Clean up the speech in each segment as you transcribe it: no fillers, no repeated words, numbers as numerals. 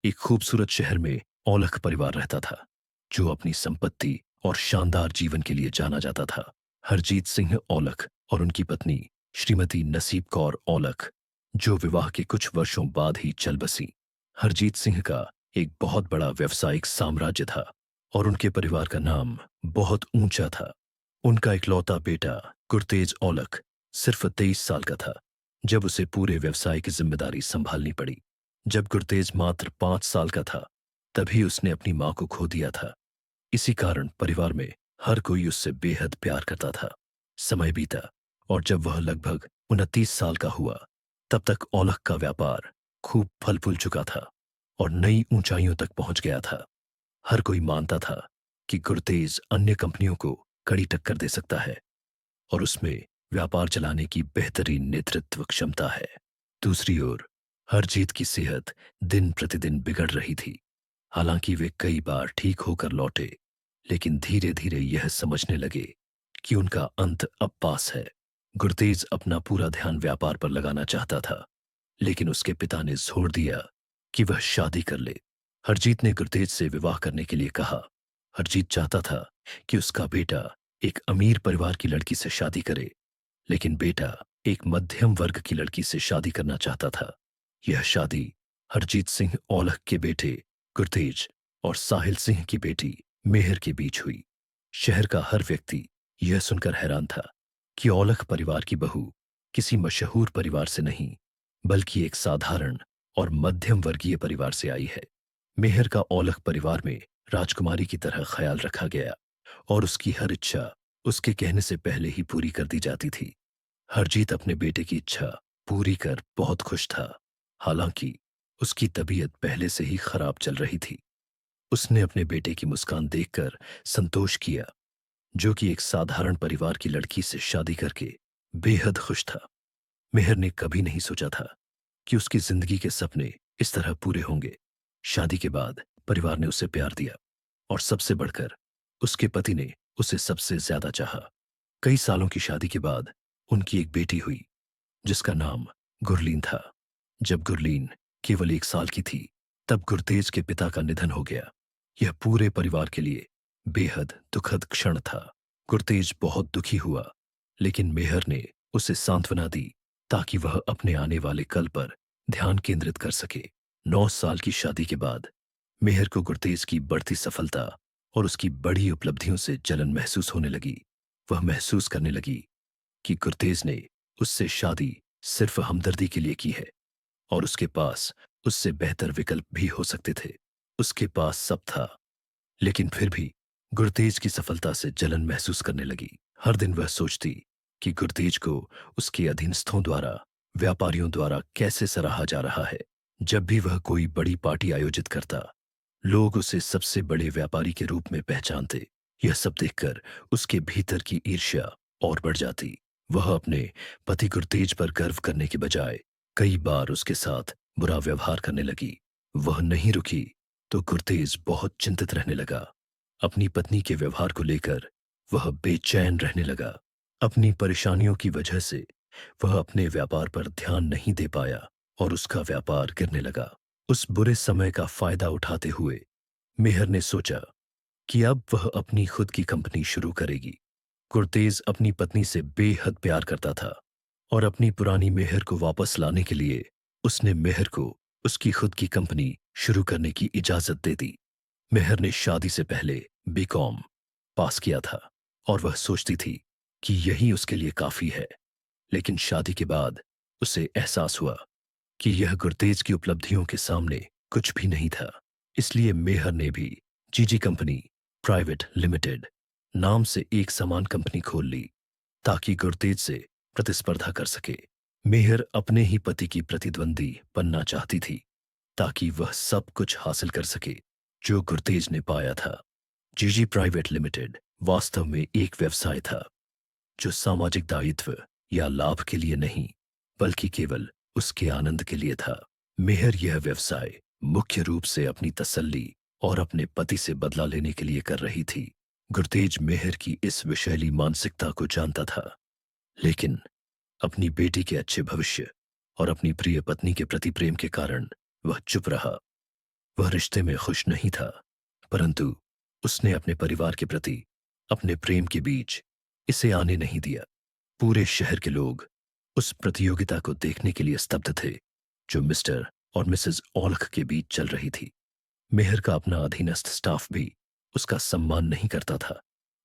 एक खूबसूरत शहर में औलख परिवार रहता था, जो अपनी संपत्ति और शानदार जीवन के लिए जाना जाता था। हरजीत सिंह औलख और उनकी पत्नी श्रीमती नसीब कौर औलख, जो विवाह के कुछ वर्षों बाद ही चल बसी। हरजीत सिंह का एक बहुत बड़ा व्यावसायिक साम्राज्य था और उनके परिवार का नाम बहुत ऊंचा था। उनका इकलौता बेटा गुरतेज औलख सिर्फ 23 साल का था जब उसे पूरे व्यवसाय की जिम्मेदारी संभालनी पड़ी। जब गुरतेज मात्र 5 साल का था, तभी उसने अपनी मां को खो दिया था। इसी कारण परिवार में हर कोई उससे बेहद प्यार करता था। समय बीता और जब वह लगभग 29 साल का हुआ, तब तक औलख का व्यापार खूब फल फूल चुका था और नई ऊंचाइयों तक पहुंच गया था। हर कोई मानता था कि गुरतेज अन्य कंपनियों को कड़ी टक्कर दे सकता है और उसमें व्यापार चलाने की बेहतरीन नेतृत्व क्षमता है। दूसरी ओर हरजीत की सेहत दिन प्रतिदिन बिगड़ रही थी। हालांकि वे कई बार ठीक होकर लौटे, लेकिन धीरे धीरे यह समझने लगे कि उनका अंत अब पास है। गुरतेज अपना पूरा ध्यान व्यापार पर लगाना चाहता था, लेकिन उसके पिता ने जोर दिया कि वह शादी कर ले। हरजीत ने गुरतेज से विवाह करने के लिए कहा। हरजीत चाहता था कि उसका बेटा एक अमीर परिवार की लड़की से शादी करे, लेकिन बेटा एक मध्यम वर्ग की लड़की से शादी करना चाहता था। यह शादी हरजीत सिंह औलख के बेटे गुरतेज और साहिल सिंह की बेटी मेहर के बीच हुई। शहर का हर व्यक्ति यह सुनकर हैरान था कि औलख परिवार की बहू किसी मशहूर परिवार से नहीं, बल्कि एक साधारण और मध्यम वर्गीय परिवार से आई है। मेहर का औलख परिवार में राजकुमारी की तरह ख्याल रखा गया और उसकी हर इच्छा उसके कहने से पहले ही पूरी कर दी जाती थी। हरजीत अपने बेटे की इच्छा पूरी कर बहुत खुश था। हालांकि उसकी तबीयत पहले से ही खराब चल रही थी। उसने अपने बेटे की मुस्कान देखकर संतोष किया, जो कि एक साधारण परिवार की लड़की से शादी करके बेहद खुश था। मेहर ने कभी नहीं सोचा था कि उसकी जिंदगी के सपने इस तरह पूरे होंगे। शादी के बाद परिवार ने उसे प्यार दिया और सबसे बढ़कर उसके पति ने उसे सबसे ज्यादा चाहा। कई सालों की शादी के बाद उनकी एक बेटी हुई, जिसका नाम गुरलीन था। जब गुरलीन केवल 1 साल की थी, तब गुरतेज के पिता का निधन हो गया। यह पूरे परिवार के लिए बेहद दुखद क्षण था। गुरतेज बहुत दुखी हुआ, लेकिन मेहर ने उसे सांत्वना दी ताकि वह अपने आने वाले कल पर ध्यान केंद्रित कर सके। 9 साल की शादी के बाद मेहर को गुरतेज की बढ़ती सफलता और उसकी बड़ी उपलब्धियों से जलन महसूस होने लगी। वह महसूस करने लगी कि गुरतेज ने उससे शादी सिर्फ हमदर्दी के लिए की है और उसके पास उससे बेहतर विकल्प भी हो सकते थे। उसके पास सब था, लेकिन फिर भी गुरतेज की सफलता से जलन महसूस करने लगी। हर दिन वह सोचती कि गुरतेज को उसके अधीनस्थों द्वारा, व्यापारियों द्वारा कैसे सराहा जा रहा है। जब भी वह कोई बड़ी पार्टी आयोजित करता, लोग उसे सबसे बड़े व्यापारी के रूप में पहचानते। यह सब देखकर उसके भीतर की ईर्ष्या और बढ़ जाती। वह अपने पति गुरतेज पर गर्व करने के बजाय कई बार उसके साथ बुरा व्यवहार करने लगी। वह नहीं रुकी तो गुरतेज बहुत चिंतित रहने लगा। अपनी पत्नी के व्यवहार को लेकर वह बेचैन रहने लगा। अपनी परेशानियों की वजह से वह अपने व्यापार पर ध्यान नहीं दे पाया और उसका व्यापार गिरने लगा। उस बुरे समय का फायदा उठाते हुए मेहर ने सोचा कि अब वह अपनी खुद की कंपनी शुरू करेगी। गुरतेज अपनी पत्नी से बेहद प्यार करता था और अपनी पुरानी मेहर को वापस लाने के लिए उसने मेहर को उसकी खुद की कंपनी शुरू करने की इजाजत दे दी। मेहर ने शादी से पहले बीकॉम पास किया था और वह सोचती थी कि यही उसके लिए काफी है। लेकिन शादी के बाद उसे एहसास हुआ कि यह गुरतेज की उपलब्धियों के सामने कुछ भी नहीं था। इसलिए मेहर ने भी जीजी कंपनी प्राइवेट लिमिटेड नाम से एक समान कंपनी खोल ली ताकि गुरतेज से प्रतिस्पर्धा कर सके। मेहर अपने ही पति की प्रतिद्वंदी बनना चाहती थी ताकि वह सब कुछ हासिल कर सके जो गुरतेज ने पाया था। जीजी प्राइवेट लिमिटेड वास्तव में एक व्यवसाय था जो सामाजिक दायित्व या लाभ के लिए नहीं, बल्कि केवल उसके आनंद के लिए था। मेहर यह व्यवसाय मुख्य रूप से अपनी तसल्ली और अपने पति से बदला लेने के लिए कर रही थी। गुरतेज मेहर की इस विषैली मानसिकता को जानता था, लेकिन अपनी बेटी के अच्छे भविष्य और अपनी प्रिय पत्नी के प्रति प्रेम के कारण वह चुप रहा। वह रिश्ते में खुश नहीं था, परंतु उसने अपने परिवार के प्रति अपने प्रेम के बीच इसे आने नहीं दिया। पूरे शहर के लोग उस प्रतियोगिता को देखने के लिए स्तब्ध थे, जो मिस्टर और मिसेस औलख के बीच चल रही थी। मेहर का अपना अधीनस्थ स्टाफ भी उसका सम्मान नहीं करता था,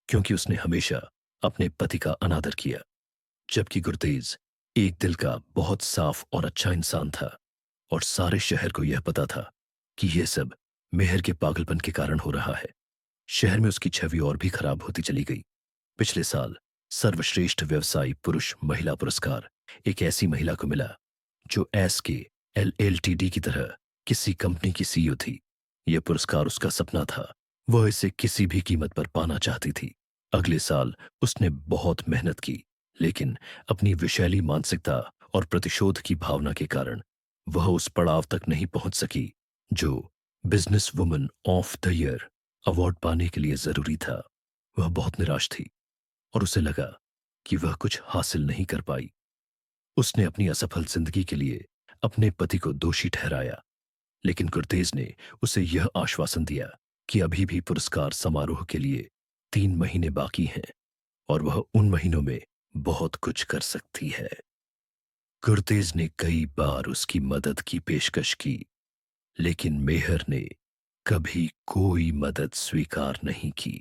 क्योंकि उसने हमेशा अपने पति का अनादर किया। जबकि गुरतेज एक दिल का बहुत साफ और अच्छा इंसान था, और सारे शहर को यह पता था कि यह सब मेहर के पागलपन के कारण हो रहा है। शहर में उसकी छवि और भी खराब होती चली गई। पिछले साल सर्वश्रेष्ठ व्यवसायी पुरुष महिला पुरस्कार एक ऐसी महिला को मिला जो एस के LLTD की तरह किसी कंपनी की CEO थी। यह पुरस्कार उसका सपना था। वह इसे किसी भी कीमत पर पाना चाहती थी। अगले साल उसने बहुत मेहनत की, लेकिन अपनी विषैली मानसिकता और प्रतिशोध की भावना के कारण वह उस पड़ाव तक नहीं पहुंच सकी जो business woman of the year award पाने के लिए जरूरी था। वह बहुत निराश थी और उसे लगा कि वह कुछ हासिल नहीं कर पाई। उसने अपनी असफल जिंदगी के लिए अपने पति को दोषी ठहराया, लेकिन गुरतेज ने उसे यह आश्वासन दिया कि अभी भी पुरस्कार समारोह के लिए 3 महीने बाकी हैं और वह उन महीनों में बहुत कुछ कर सकती है। गुरतेज ने कई बार उसकी मदद की पेशकश की, लेकिन मेहर ने कभी कोई मदद स्वीकार नहीं की।